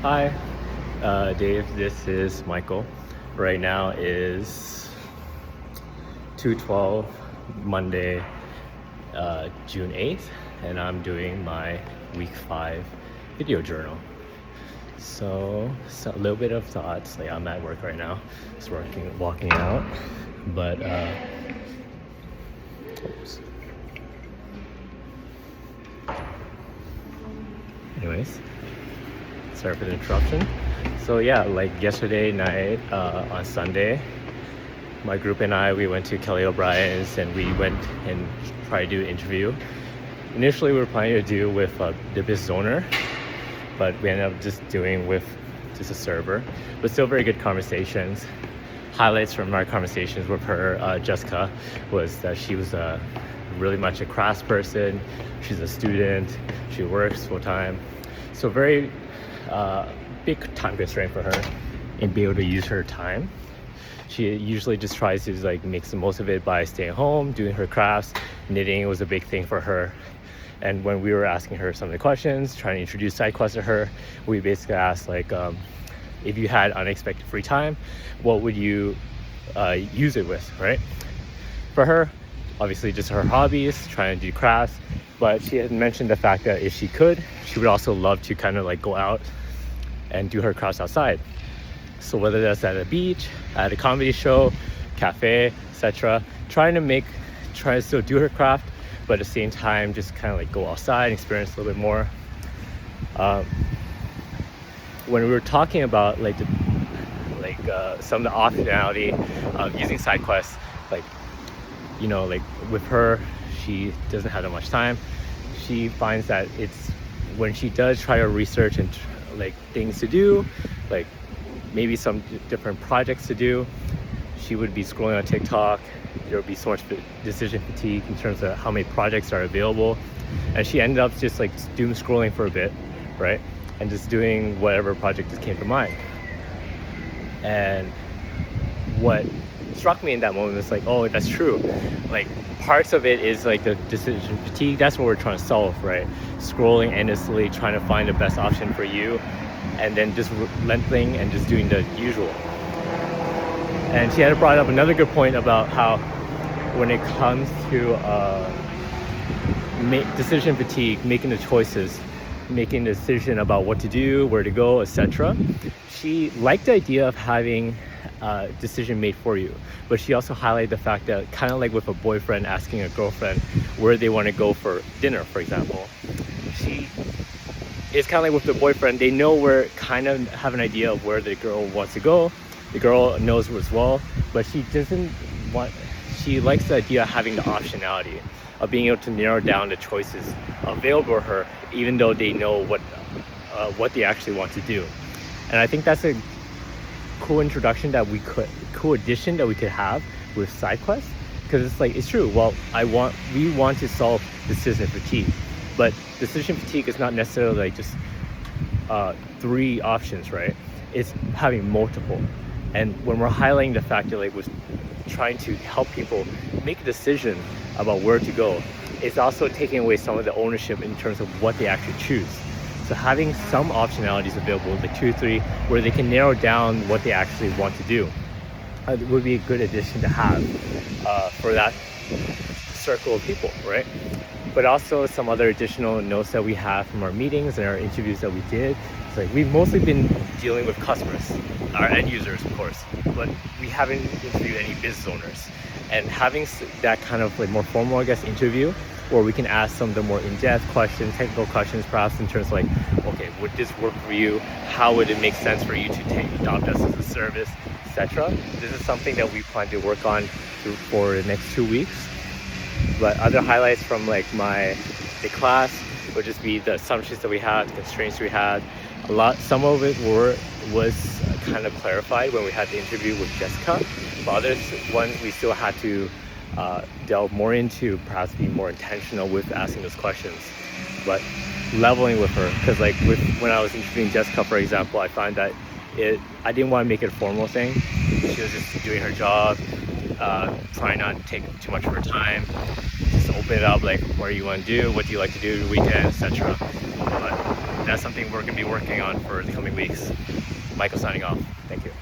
Hi, Dave. This is Michael. Right now is 2:12 Monday, June 8th, and I'm doing my week 5 video journal. So a little bit of thoughts. Like I'm at work right now, just walking out, but oops. Anyways. Sorry for the interruption. So yeah, like yesterday night on Sunday, my group and we went to Kelly O'Brien's and we went and tried to do an interview. Initially we were planning to do with the business owner, but we ended up just doing with just a server. But still very good conversations. Highlights from our conversations with her, Jessica, was that she was really much a crafts person. She's a student. She works full time. So very big time constraint for her and be able to use her time. She usually just tries to like make the most of it by staying home, doing her crafts. Knitting was a big thing for her. And when we were asking her some of the questions, trying to introduce SideQuest to her, we basically asked like, if you had unexpected free time, what would you use it with, right? For her, obviously just her hobbies, trying to do crafts, but she had mentioned the fact that if she could, she would also love to kind of like go out and do her crafts outside. So whether that's at a beach, at a comedy show, cafe, etc., trying to still do her craft, but at the same time just kind of like go outside and experience a little bit more. When we were talking about like some of the optionality of using SideQuest, like with her, she doesn't have that much time. She finds that it's when she does try to research and like things to do, like maybe some different projects to do, she would be scrolling on TikTok. There would be so much decision fatigue in terms of how many projects are available, and she ended up just like doom scrolling for a bit, right, and just doing whatever project just came to mind. And what struck me in that moment was like, oh, that's true. Like parts of it is like the decision fatigue. That's what we're trying to solve, right? Scrolling endlessly, trying to find the best option for you, and then just relenting and just doing the usual. And she had brought up another good point about how when it comes to decision fatigue, making the choices, making the decision about what to do, where to go, etc., she liked the idea of having a decision made for you, but she also highlighted the fact that kind of like with a boyfriend asking a girlfriend where they want to go for dinner, for example, it's kind of like with the boyfriend, they know kind of have an idea of where the girl wants to go. The girl knows as well, but she likes the idea of having the optionality of being able to narrow down the choices available to her, even though they know what they actually want to do. And I think that's a cool addition that we could have with SideQuest, because it's like, it's true. Well, we want to solve decision fatigue, but decision fatigue is not necessarily like just 3 options, right? It's having multiple. And when we're highlighting the fact that like we're trying to help people make a decision about where to go, it's also taking away some of the ownership in terms of what they actually choose. So having some optionalities available, like 2 or 3, where they can narrow down what they actually want to do, would be a good addition to have for that circle of people, right? But also some other additional notes that we have from our meetings and our interviews that we did. It's like we've mostly been dealing with customers, our end users, of course, but we haven't interviewed any business owners. And having that kind of like more formal, I guess, interview, where we can ask some of the more in-depth questions, technical questions, perhaps in terms of like, okay, would this work for you? How would it make sense for you to adopt us as a service, etc. This is something that we plan to work on for the next 2 weeks. But other highlights from like the class would just be the assumptions that we had, the constraints we had. Some of it was kind of clarified when we had the interview with Jessica, but others ones we still had to delve more into, perhaps be more intentional with asking those questions. But leveling with her, because like when I was interviewing Jessica, for example, I find that I didn't want to make it a formal thing. She was just doing her job, trying not to take too much of her time, just open it up, like what do you want to do, what do you like to do the weekend, etc. But that's something we're going to be working on for the coming weeks. Michael signing off. Thank you.